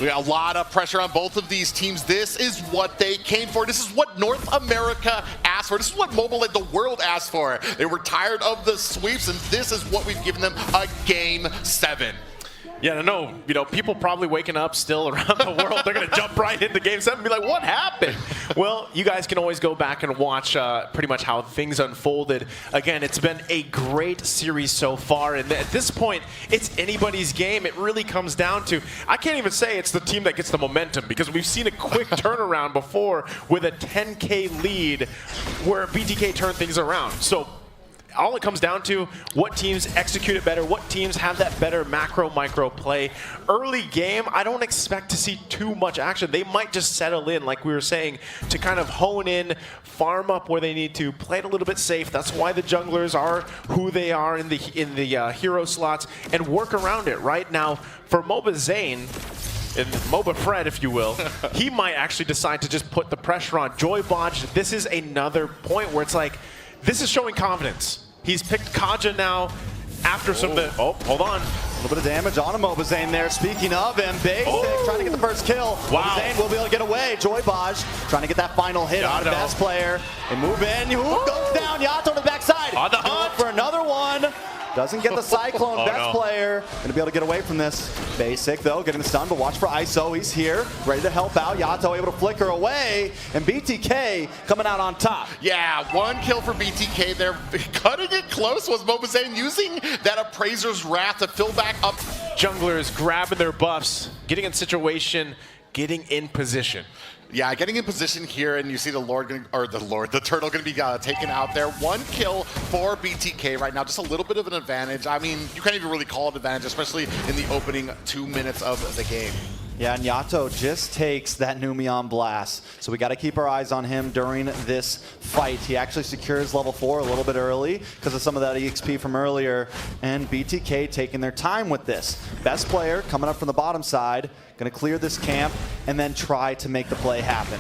We got a lot of pressure on both of these teams. This is what they came for. This is what North America asked for. This is what Mobile Legends, the world asked for. They were tired of the sweeps, and this is what we've given them, a Game 7. Yeah, I know, people probably waking up still around the world. They're going to jump right into Game 7 and be like, what happened? Well, you guys can always go back and watch pretty much how things unfolded. Again, it's been a great series so far, and at this point, it's anybody's game. It really comes down to, I can't even say it's the team that gets the momentum, because we've seen a quick turnaround before with a 10K lead where BTK turned things around. So all it comes down to, what teams execute it better, what teams have that better macro-micro play. Early game, I don't expect to see too much action. They might just settle in, like we were saying, to kind of hone in, farm up where they need to, play it a little bit safe. That's why the junglers are who they are in the hero slots, and work around it. Right now, for MOBA Zane, and MOBA Fred, if you will, he might actually decide to just put the pressure on. Joy Bodge, this is another point where it's like, this is showing confidence. He's picked Kaja now after some of the... Oh, hold on. A little bit of damage on a MOBA Zane there. Speaking of him, Basic trying to get the first kill. Wow. Zane will be able to get away. Joy Bodge trying to get that final hit on the best player. They move in. Goes down. Yato to the backside. On the hunt. For another one. Doesn't get the Cyclone. Best player. Going to be able to get away from this. Basic, though, getting the stun, but watch for ISO. He's here, ready to help out. Yato able to flicker away, and BTK coming out on top. Yeah, one kill for BTK there. Cutting it close was MOBA Zane, using that Appraiser's Wrath to fill back up. Junglers grabbing their buffs, getting in situation, getting in position. Yeah, getting in position here, and you see the turtle gonna be taken out there. One kill for BTK right now, just a little bit of an advantage. I mean, you can't even really call it advantage, especially in the opening 2 minutes of the game. Yeah, and Yato just takes that Numion Blast. So we got to keep our eyes on him during this fight. He actually secures level 4 a little bit early because of some of that EXP from earlier. And BTK taking their time with this. Best player coming up from the bottom side, going to clear this camp and then try to make the play happen.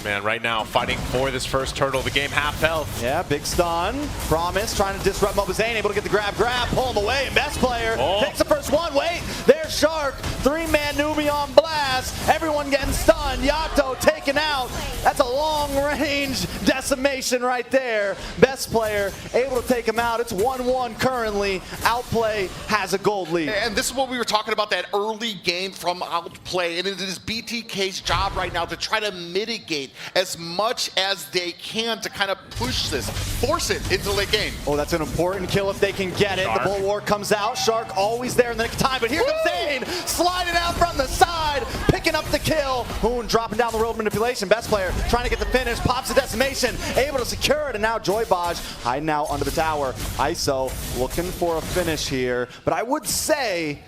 Man, right now fighting for this first turtle, the game half health. Yeah, big stun. Promise trying to disrupt MOBA Zane, able to get the grab, pull him away, and best player takes the first one. Wait, there's Shark, 3-man Numion Blast. Everyone getting stunned. Yato taken out. That's a long-range decimation right there. Best player able to take him out. It's 1-1 currently. Outplay has a gold lead. And this is what we were talking about, that early game from Outplay, and it is BTK's job right now to try to mitigate as much as they can to kind of push this, force it into the late game. Oh, that's an important kill if they can get it. Shark. The Bulwark comes out. Shark always there in the nick of time, but here comes Zane, sliding out from the side, picking up the kill. Hoon dropping down the road manipulation. Best player trying to get the finish, pops the decimation, able to secure it, and now Joy Bodge hiding out under the tower. ISO looking for a finish here, but I would say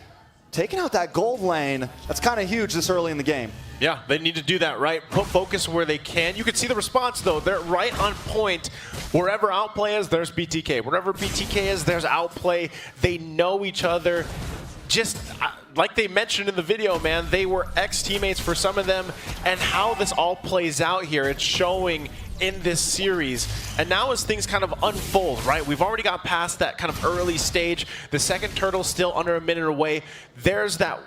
taking out that gold lane, that's kind of huge this early in the game. Yeah, they need to do that, right? Put focus where they can. You can see the response, though. They're right on point. Wherever Outplay is, there's BTK. Wherever BTK is, there's Outplay. They know each other. Just like they mentioned in the video, man, they were ex-teammates for some of them, and how this all plays out here, it's showing in this series. And now as things kind of unfold, right? We've already got past that kind of early stage. The second turtle's still under a minute away. There's that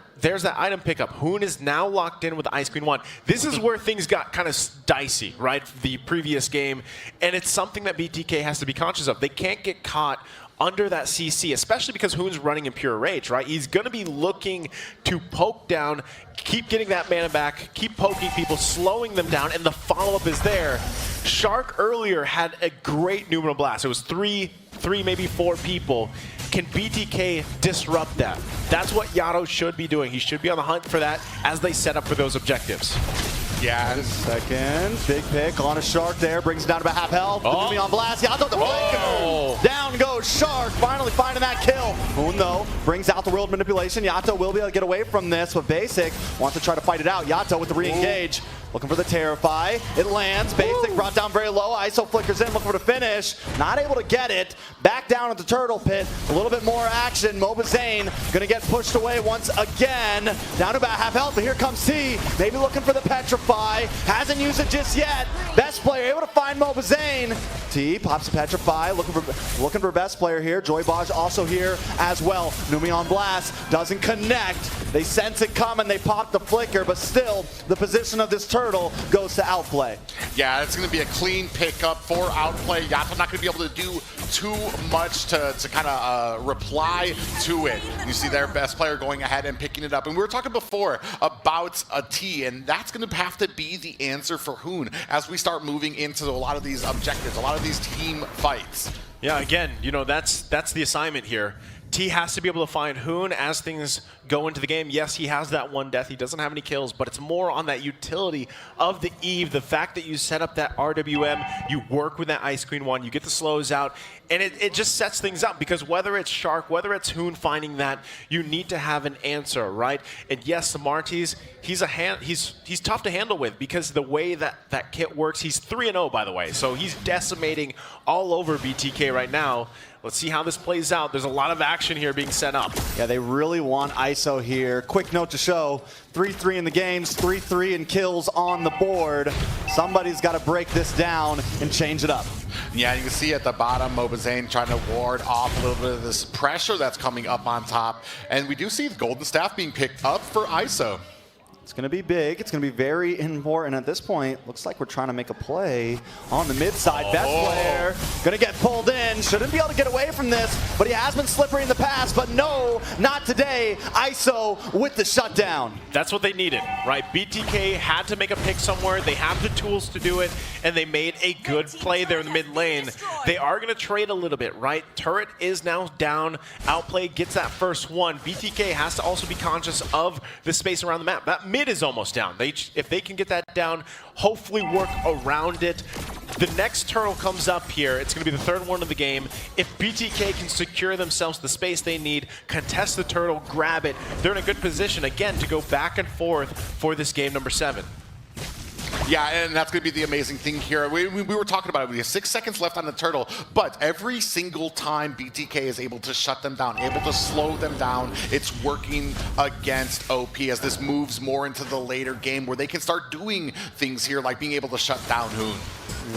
item pickup. Hoon is now locked in with the Ice Queen 1. This is where things got kind of dicey, right? The previous game. And it's something that BTK has to be conscious of. They can't get caught under that CC, especially because Hoon's running in pure rage, right? He's going to be looking to poke down, keep getting that mana back, keep poking people, slowing them down, and the follow-up is there. Shark earlier had a great Numion Blast. It was three, maybe 4 people. Can BTK disrupt that? That's what Yato should be doing. He should be on the hunt for that as they set up for those objectives. Yeah. Second, big pick on a Shark there, brings it down to about half health. Numion Blast, Yato the flanker. Down goes Shark, finally finding that kill. Hoon, though, brings out the world manipulation. Yato will be able to get away from this, but Basic wants to try to fight it out. Yato with the re-engage. looking for the Terrify. It lands, basic, brought down very low. ISO flickers in, looking for the finish. Not able to get it. Back down at the turtle pit. A little bit more action. Mobazane gonna get pushed away once again. Down to about half health, but here comes T. Maybe looking for the Petrify. Hasn't used it just yet. Best player able to find Mobazane. T pops the Petrify, looking for best player here. Joybaj also here as well. Numi on blast, doesn't connect. They sense it coming, they pop the flicker, but still the position of this turtle goes to Outplay. Yeah, it's going to be a clean pickup for Outplay. Yato not going to be able to do too much to kind of reply to it. You see their best player going ahead and picking it up. And we were talking before about a T, and that's going to have to be the answer for Hoon as we start moving into a lot of these objectives, a lot of these team fights. Yeah, again, you know, that's the assignment here. T has to be able to find Hoon as things go into the game. Yes, he has that one death. He doesn't have any kills, but it's more on that utility of the Eve, the fact that you set up that RWM, you work with that Ice Queen one, you get the slows out, and it just sets things up because whether it's Shark, whether it's Hoon finding that, you need to have an answer, right? And yes, Samartis, he's tough to handle with because the way that kit works, he's 3-0 by the way, so he's decimating all over BTK right now. Let's see how this plays out. There's a lot of action here being set up. Yeah, they really want ISO here. Quick note to show, 3-3 in the games, 3-3 in kills on the board. Somebody's got to break this down and change it up. Yeah, you can see at the bottom, Mobazane trying to ward off a little bit of this pressure that's coming up on top. And we do see the Golden Staff being picked up for ISO. It's going to be big. It's going to be very important at this point. Looks like we're trying to make a play on the mid side. Best player going to get pulled in. Shouldn't be able to get away from this, but he has been slippery in the past. But no, not today. ISO with the shutdown. That's what they needed, right? BTK had to make a pick somewhere. They have the tools to do it, and they made a good play there in the mid lane. They are going to trade a little bit, right? Turret is now down. Outplay gets that first one. BTK has to also be conscious of the space around the map. That mid is almost down. If they can get that down, hopefully work around it. The next turtle comes up here. It's going to be the third one of the game. If BTK can secure themselves the space they need, contest the turtle, grab it, they're in a good position, again, to go back and forth for this game number 7. Yeah, and that's going to be the amazing thing here. We were talking about it. We have 6 seconds left on the turtle, but every single time BTK is able to shut them down, able to slow them down, it's working against OP as this moves more into the later game where they can start doing things here like being able to shut down Hoon.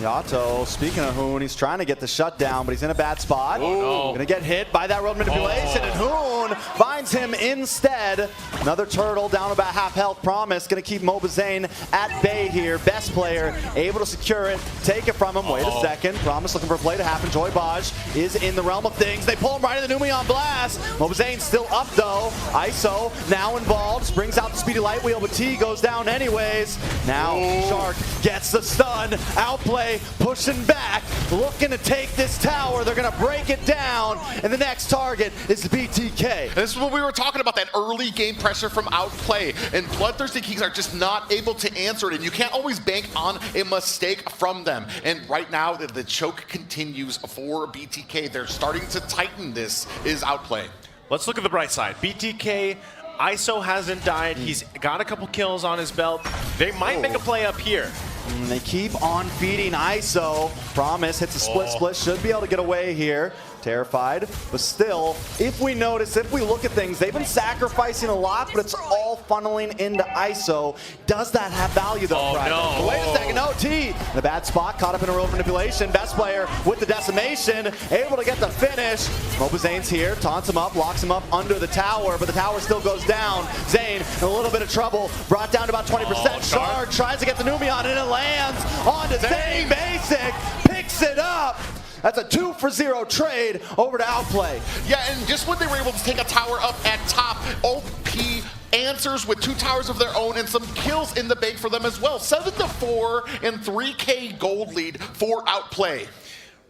Yato, speaking of Hoon, he's trying to get the shutdown, but he's in a bad spot. Oh, no. Gonna get hit by that road manipulation, and Hoon finds him instead. Another turtle down about half health. Promise gonna keep Mobazane at bay here. Best player able to secure it, take it from him. Wait a second. Promise looking for a play to happen. Joybaj is in the realm of things. They pull him right in the Numi on blast. Mobazane still up though. ISO now involved. Brings out the speedy light wheel, but T goes down anyways. Now Shark gets the stun. Outplay pushing back, looking to take this tower. They're gonna break it down, and the next target is the BTK. And this is what we were talking about, that early game pressure from Outplay, and Bloodthirsty Kings are just not able to answer it, and you can't always bank on a mistake from them. And right now, the choke continues for BTK. They're starting to tighten this, is Outplay. Let's look at the bright side. BTK, ISO hasn't died. He's got a couple kills on his belt. They might make a play up here. And they keep on feeding ISO. Promise hits a split, should be able to get away here. Terrified, but still, if we notice, if we look at things, they've been sacrificing a lot, but it's all funneling into ISO. Does that have value though, Pride? No. Wait a second, no, T. In the bad spot, caught up in a road manipulation. Best player with the decimation, able to get the finish. Mobazane's here, taunts him up, locks him up under the tower, but the tower still goes down. Zane in a little bit of trouble, brought down to about 20%. Shard tries to get the Numi on, and it lands onto Zane. Basic, picks it up. That's a 2-for-0 trade over to Outplay. Yeah, and just when they were able to take a tower up at top, OP answers with 2 towers of their own and some kills in the bank for them as well. 7-4 and 3K gold lead for Outplay.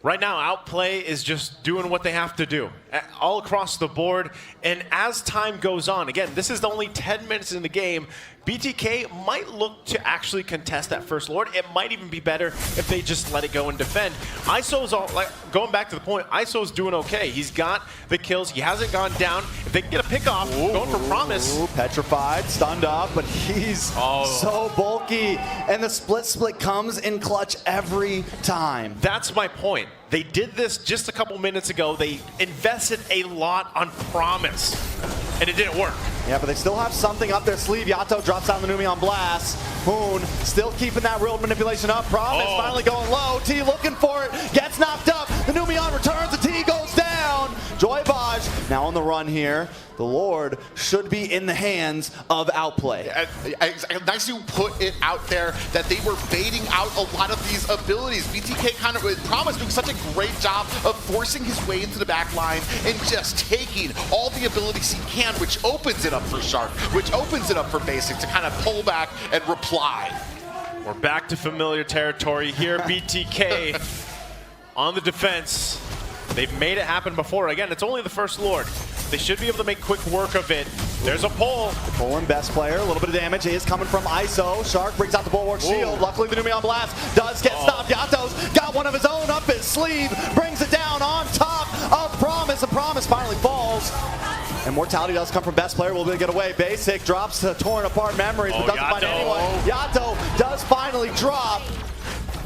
Right now, Outplay is just doing what they have to do all across the board. And as time goes on, again, this is only 10 minutes in the game. BTK might look to actually contest that first Lord. It might even be better if they just let it go and defend. ISO's all, like, going back to the point, ISO's doing okay. He's got the kills. He hasn't gone down. If they can get a pick off, going for Promise. Ooh, petrified, stunned up, but he's so bulky. And the split comes in clutch every time. That's my point. They did this just a couple minutes ago. They invested a lot on Promise, and it didn't work. Yeah, but they still have something up their sleeve. Yato drops down the Numion Blast. Hoon still keeping that real manipulation up. Promise finally going low. T looking for it. Gets knocked up. The Numion returns. The T goes down. Joybaj now on the run here. The Lord should be in the hands of Outplay. Nice you put it out there that they were baiting out a lot of these abilities. BTK kind of, Promise doing such a great job of forcing his way into the back line and just taking all the abilities he can, which opens it up for Shark, which opens it up for Basic to kind of pull back and reply. We're back to familiar territory here. BTK on the defense. They've made it happen before. Again, it's only the first Lord. They should be able to make quick work of it. There's a pull. Pulling best player, a little bit of damage is coming from ISO. Shark brings out the Bulwark Shield. Luckily the Numion Blast does get stopped. Yato's got one of his own up his sleeve, brings it down on top of Promise, and Promise finally falls. And mortality does come from best player. Will be able to get away. Basic drops to torn apart memories, but doesn't find anyone. Yato does finally drop.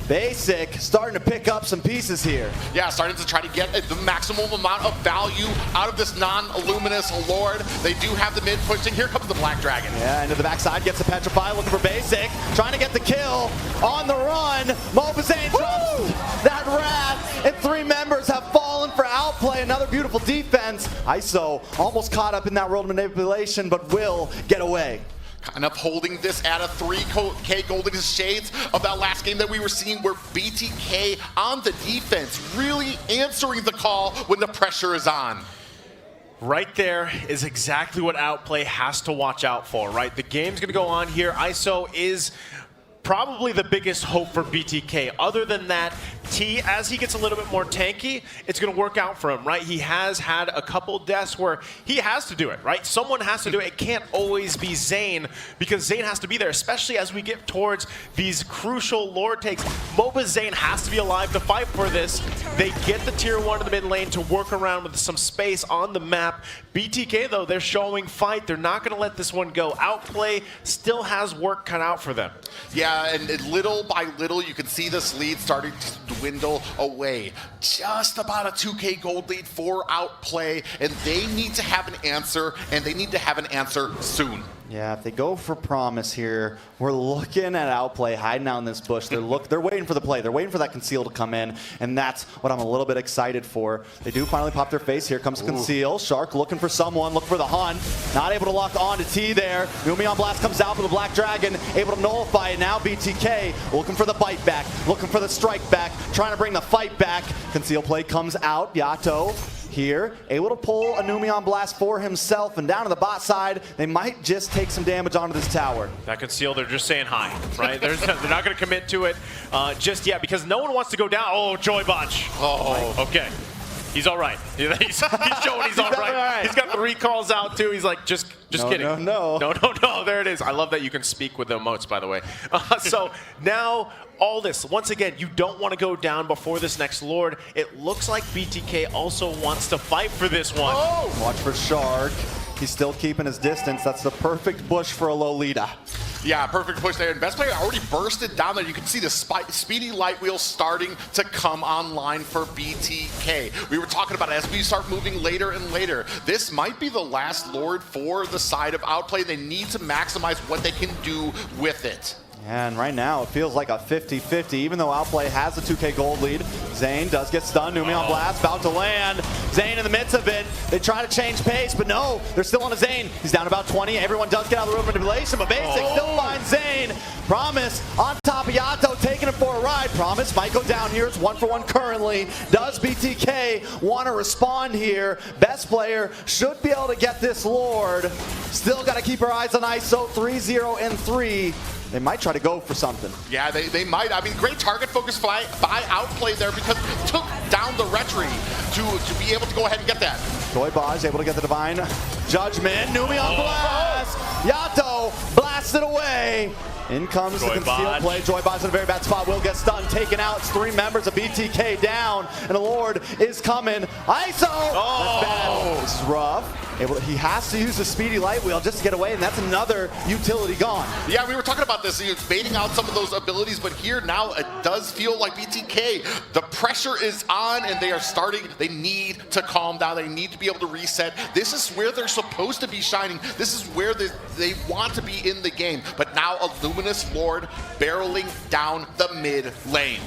Basic starting to pick up some pieces here. Yeah, starting to try to get the maximum amount of value out of this non-luminous Lord. They do have the mid pushing. Here comes the Black Dragon. Yeah, into the backside, gets the Petrify, looking for Basic. Trying to get the kill on the run. Mobazane drops that Wrath, and 3 members have fallen for Outplay. Another beautiful defense. ISO almost caught up in that world manipulation, but will get away. Kind of holding this at a 3K golden shades of that last game that we were seeing where BTK on the defense really answering the call when the pressure is on. Right there is exactly what Outplay has to watch out for, right? The game's gonna go on here. ISO is probably the biggest hope for BTK. Other than that, T, as he gets a little bit more tanky, it's going to work out for him, right? He has had a couple deaths where he has to do it, right? Someone has to do it. It can't always be Zane, because Zane has to be there, especially as we get towards these crucial Lord takes. Mobazane has to be alive to fight for this. They get the tier 1 in the mid lane to work around with some space on the map. BTK, though, they're showing fight. They're not going to let this one go. Outplay still has work cut out for them. Yeah, and little by little, you can see this lead starting to dwindle away. Just about a 2K gold lead for Outplay, and they need to have an answer, and they need to have an answer soon. Yeah, if they go for Promise here, we're looking at Outplay hiding out in this bush. They're waiting for the play. They're waiting for that Conceal to come in, and that's what I'm a little bit excited for. They do finally pop their face. Here comes Conceal. Shark looking for someone, looking for the Hunt. Not able to lock on to T there. Numion Blast comes out for the Black Dragon, able to nullify it. Now BTK looking for the bite back, looking for the strike back, trying to bring the fight back. Conceal play comes out. Yato here, able to pull a Numion Blast for himself, and down to the bot side, they might just take some damage onto this tower. That Conceal, they're just saying hi, right? They're not going to commit to it just yet, because no one wants to go down. Oh, Joybaj. Oh, okay. He's all right. He's showing he's all right. He's got the recalls out, too. He's like, just kidding. No. There it is. I love that you can speak with the emotes, by the way. So now, all this, once again, you don't want to go down before this next Lord. It looks like BTK also wants to fight for this one. Oh! Watch for Shark. He's still keeping his distance. That's the perfect bush for a Lolita. Yeah, perfect push there. And best player already bursted down there. You can see the speedy light wheel starting to come online for BTK. We were talking about it as we start moving later and later. This might be the last Lord for the side of Outplay. They need to maximize what they can do with it. And right now, it feels like a 50-50, even though Outplay has a 2K gold lead. Zane does get stunned. Numion Blast about to land. Zane in the midst of it. They try to change pace, but no, they're still on a Zane. He's down about 20. Everyone does get out of the room manipulation, but Basic still finds Zane. Promise on top of Yato, taking it for a ride. Promise might go down here. It's 1-for-1 currently. Does BTK want to respond here? Best player should be able to get this Lord. Still got to keep our eyes on ISO. 3-0 and 3. They might try to go for something. Yeah, they might. I mean, great target focus by Outplay there, because it took down the Retry to be able to go ahead and get that. Joybaj able to get the Divine Judgment, Numi on blast. Yato blasted away. In comes the concealed play. Joybod's in a very bad spot. Will get stunned, taken out. It's 3 members of BTK down, and the Lord is coming. ISO! That's bad. This is rough. He has to use the speedy light wheel just to get away, and that's another utility gone. Yeah, we were talking about this. He was baiting out some of those abilities, but here now it does feel like BTK, the pressure is on, and they are starting. They need to calm down. They need to be able to reset. This is where they're supposed to be shining. This is where they want to be in the game. But now a Luminous Lord barreling down the mid lane.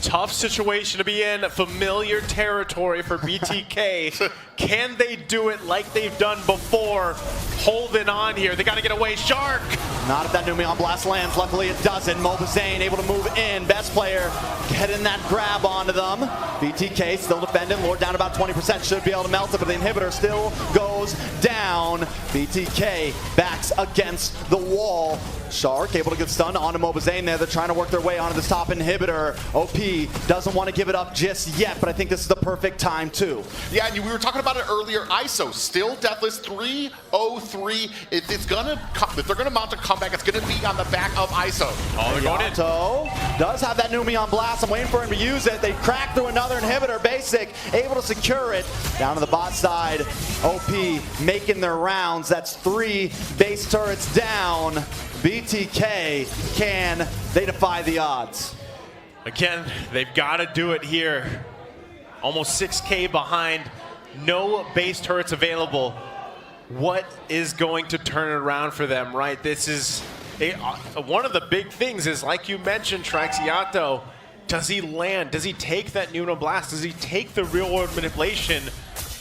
Tough situation to be in, familiar territory for BTK. Can they do it like they've done before? Holding on here, they gotta get away. Shark! Not if that Numi on blast lands, luckily it doesn't. MLBB able to move in, best player getting that grab onto them. BTK still defending, Lord down about 20%, should be able to melt it, but the inhibitor still goes down. BTK backs against the wall. Shark able to get stunned onto MLBB there. They're trying to work their way onto this top inhibitor. OP doesn't want to give it up just yet, but I think this is the perfect time too. Yeah, and we were talking about it earlier. ISO still deathless, 3-0-3. If they're gonna mount a comeback, it's gonna be on the back of ISO. Oh, they're going in. Yato does have that Numi on blast. I'm waiting for him to use it. They crack through another inhibitor. Basic able to secure it. Down to the bot side. OP making their rounds. That's 3 base turrets down. BTK, can they defy the odds? Again, they've got to do it here. Almost 6K behind, no base turrets available. What is going to turn it around for them, right? This is one of the big things is, like you mentioned, Traxiato, does he land? Does he take that Nuno Blast? Does he take the real world manipulation?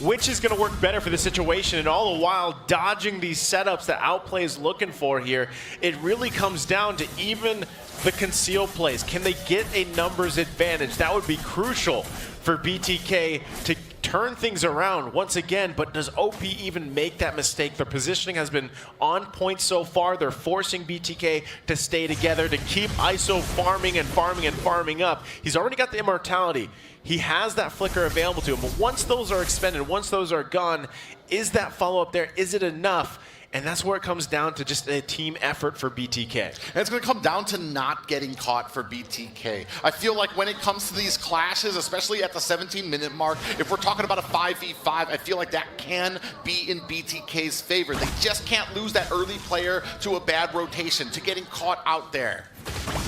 Which is going to work better for the situation, and all the while dodging these setups that Outplay is looking for here. It really comes down to even the conceal plays. Can they get a numbers advantage? That would be crucial for BTK to turn things around once again, but does OP even make that mistake? Their positioning has been on point so far. They're forcing BTK to stay together, to keep ISO farming and farming and farming up. He's already got the immortality. He has that flicker available to him, but once those are expended, once those are gone, is that follow-up there? Is it enough? And that's where it comes down to just a team effort for BTK. And it's going to come down to not getting caught for BTK. I feel like when it comes to these clashes, especially at the 17-minute mark, if we're talking about a 5v5, I feel like that can be in BTK's favor. They just can't lose that early player to a bad rotation, to getting caught out there.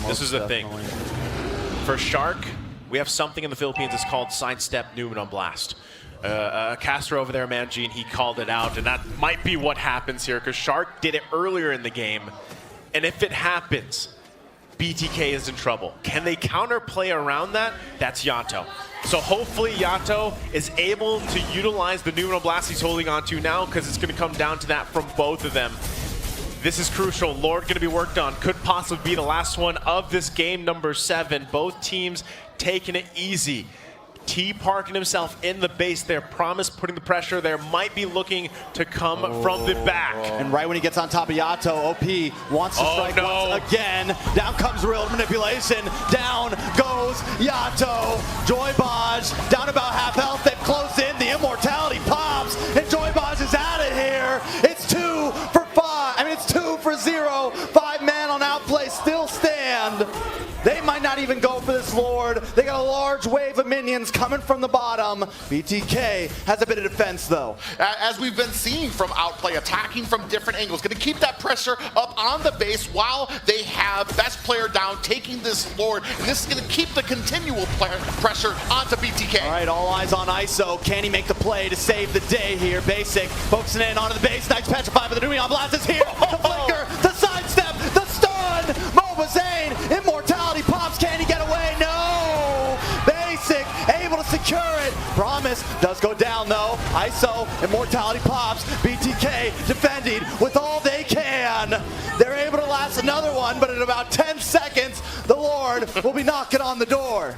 This is the thing. For Shark, we have something in the Philippines that's called sidestep Numen on blast. A caster over there, Manjin, he called it out, and that might be what happens here, because Shark did it earlier in the game, and if it happens, BTK is in trouble. Can they counterplay around that? That's Yato. So hopefully Yato is able to utilize the Numen Blast he's holding on to now, because it's going to come down to that from both of them. This is crucial. Lord going to be worked on. Could possibly be the last one of this game number 7. Both teams taking it easy. T parking himself in the base there. Promise putting the pressure there. Might be looking to come from the back. And right when he gets on top of Yato, OP wants to strike once again. Down comes real manipulation. Down goes Yato. Joybodge down about half health. They've closed in. The immortality pops. And Joybodge is out of here. It's 2 for 5. I mean, it's 2 for 0. 5-man on Outplay still stand. They might not even go for this Lord. They got a large wave of minions coming from the bottom. BTK has a bit of defense though. As we've been seeing from Outplay, attacking from different angles, going to keep that pressure up on the base while they have best player down, taking this Lord, and this is going to keep the continual pressure onto BTK. All right, all eyes on ISO. Can he make the play to save the day here? Basic focusing in onto the base. Nice petrified, but the Numi on blast is here. The flicker, the sidestep, the stun. MLBB, immortality pops. Can he get away? No. Basic able to secure it. Promise does go down though. ISO, immortality pops. BTK defending with all they can. They're able to last another one, but in about 10 seconds, the Lord will be knocking on the door.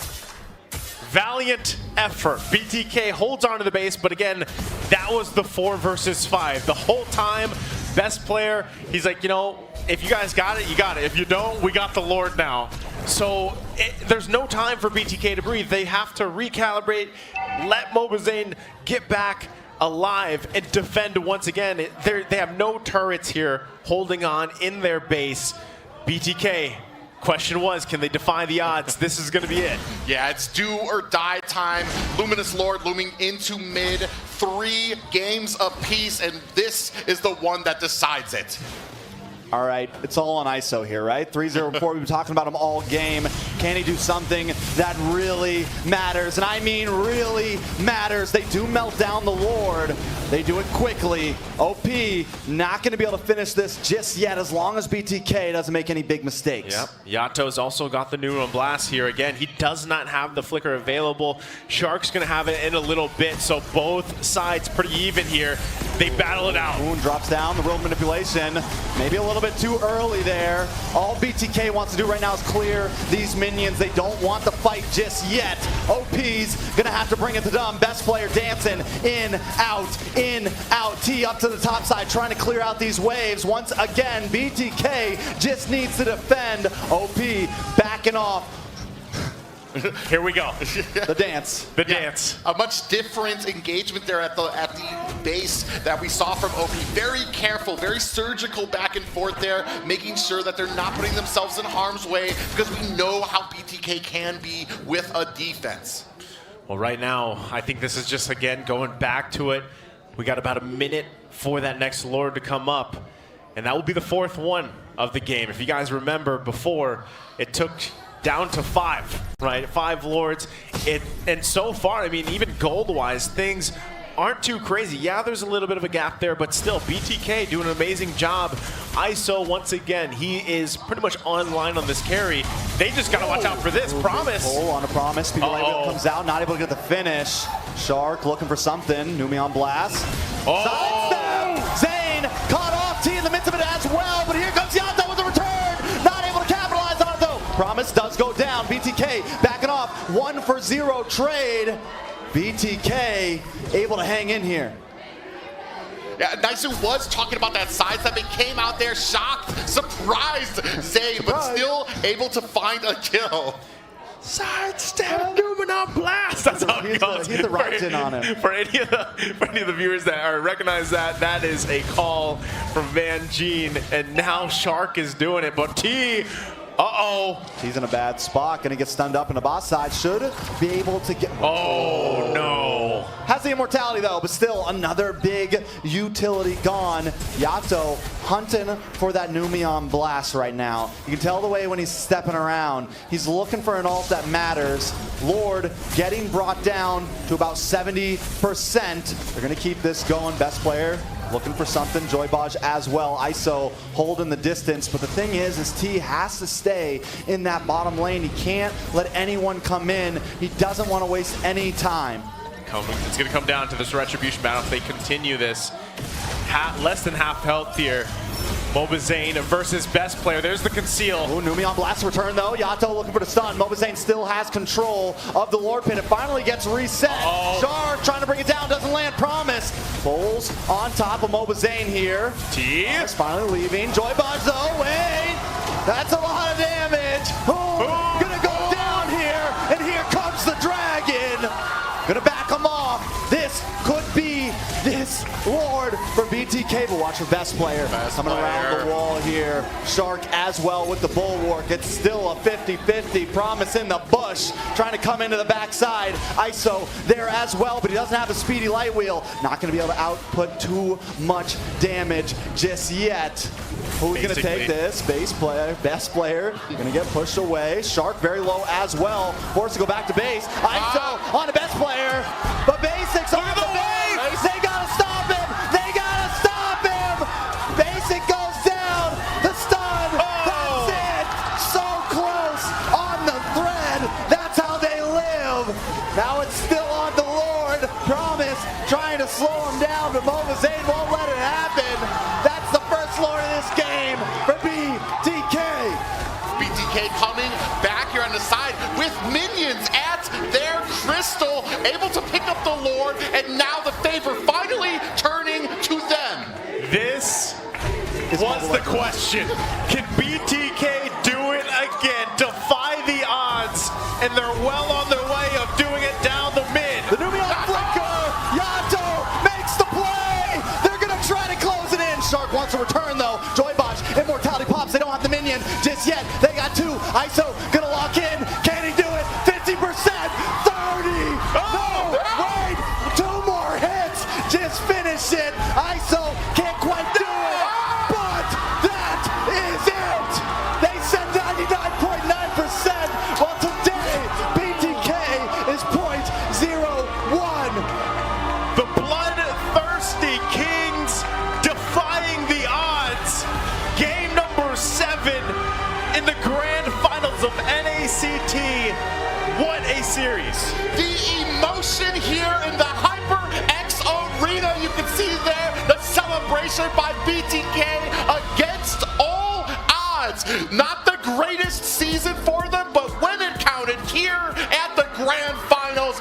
Valiant effort. BTK holds onto the base, but again, that was the 4 versus 5. The whole time, best player, he's like, you know, if you guys got it, you got it. If you don't, we got the Lord now. So there's no time for BTK to breathe. They have to recalibrate, let MLBB get back, alive and defend once again. They have no turrets here holding on in their base. BTK, question was, can they defy the odds? This is going to be it. Yeah, it's do or die time. Luminous Lord looming into mid. 3 games apiece, and this is the one that decides it. All right, it's all on ISO here, right? 3-0 before, we've been talking about him all game. Can he do something that really matters? And I mean really matters. They do melt down the Lord. They do it quickly. OP not going to be able to finish this just yet as long as BTK doesn't make any big mistakes. Yep. Yato's also got the new blast here. Again, he does not have the flicker available. Shark's going to have it in a little bit, so both sides pretty even here. They battle it out. Moon drops down, the world manipulation. Maybe a little bit too early there. All BTK wants to do right now is clear these minions. They don't want the fight just yet. OP's gonna have to bring it to them. Best player dancing in, out, T up to the top side, trying to clear out these waves. Once again, BTK just needs to defend. OP backing off. Here we go. The dance. The dance. A much different engagement there at the base that we saw from OP. Very careful, very surgical back and forth there, making sure that they're not putting themselves in harm's way, because we know how BTK can be with a defense. Well, right now, I think this is just, again, going back to it. We got about a minute for that next Lord to come up, and that will be the 4th one of the game. If you guys remember before, it took down to 5, right? 5 Lords. And so far, I mean, even gold-wise, things aren't too crazy. Yeah, there's a little bit of a gap there, but still, BTK doing an amazing job. ISO, once again, he is pretty much online on this carry. They just got to watch out for this. Promise. Pull on a Promise. People comes out, not able to get the finish. Shark looking for something. Numion Blast. Sidestep. Zane caught off T in the midst of it as well, but here comes Yato with a return. Not able to capitalize on it, though. Promise does go down. BTK backing off. 1-for-0 trade. BTK able to hang in here. Yeah, Naisu was talking about that sidestep. It came out there, shocked, surprised Zay, but still able to find a kill. Sidestep, Numinon Blast. That's how it goes. He's the right in on him. For any of the viewers that recognize that, that is a call from Van Gene, and now Shark is doing it. But T, he's in a bad spot. Gonna get stunned up in the boss side. Should be able to get. Oh no. Has the immortality though, but still another big utility gone. Yato hunting for that Numion Blast right now. You can tell the way when he's stepping around. He's looking for an ult that matters. Lord getting brought down to about 70%. They're gonna keep this going. Best player looking for something. Joybaj as well. ISO holding the distance, but the thing is T has to stay in that bottom lane. He can't let anyone come in. He doesn't want to waste any time. It's going to come down to this retribution battle if they continue this. Less than half health here. Mobazane versus Best Player. There's the conceal. Ooh, Numion Blast return though. Yato looking for the stun. Mobazane still has control of the Lord Pit. It finally gets reset. Shark trying to bring it down. Doesn't land. Promise. Bulls on top of Mobazane here. T. Is finally leaving. Joybaj though. Wait. That's a lot of damage. Gonna go down here. And here comes the dragon. Gonna back him off. This could be this Lord for BTK, but watch for Best Player. Coming around the wall here. Shark as well with the Bulwark. It's still a 50-50. Promise in the bush. Trying to come into the backside. ISO there as well, but he doesn't have a speedy light wheel. Not going to be able to output too much damage just yet. Who's going to take this? Best Player. Going to get pushed away. Shark very low as well. Forced to go back to base. ISO on the Best Player, but Basics on the base. They got to stop him. They got to stop him. Basic goes down. The stun. That's it. So close on the thread. That's how they live. Now it's still on the Lord. Promise trying to slow him down, but Mobazane won't let it happen. That's the first Lord of this game for BTK. BTK coming back here on the side with minions at their crystal, able to pick up the Lord, and now the favor finally turning to them. This was the question. Can BTK do it again? Defy the odds, and they're well on their way of doing it down the mid. The Numion flicker. Yato makes the minion just yet. They got two. ISO gonna lock in. Can he do it? 50%, 30. No, wait, two more hits. Just finish it. ISO can't quite do it, but that is it. They said 99.9%. Well, today BTK is 0.01. The Bloodthirsty Kings defying the odds. Game number 7 in the grand finals of NACT. What a series. The emotion here in the HyperX Arena, you can see there the celebration by BTK against all odds. Not the greatest season for them, but when it counted here at the grand finals,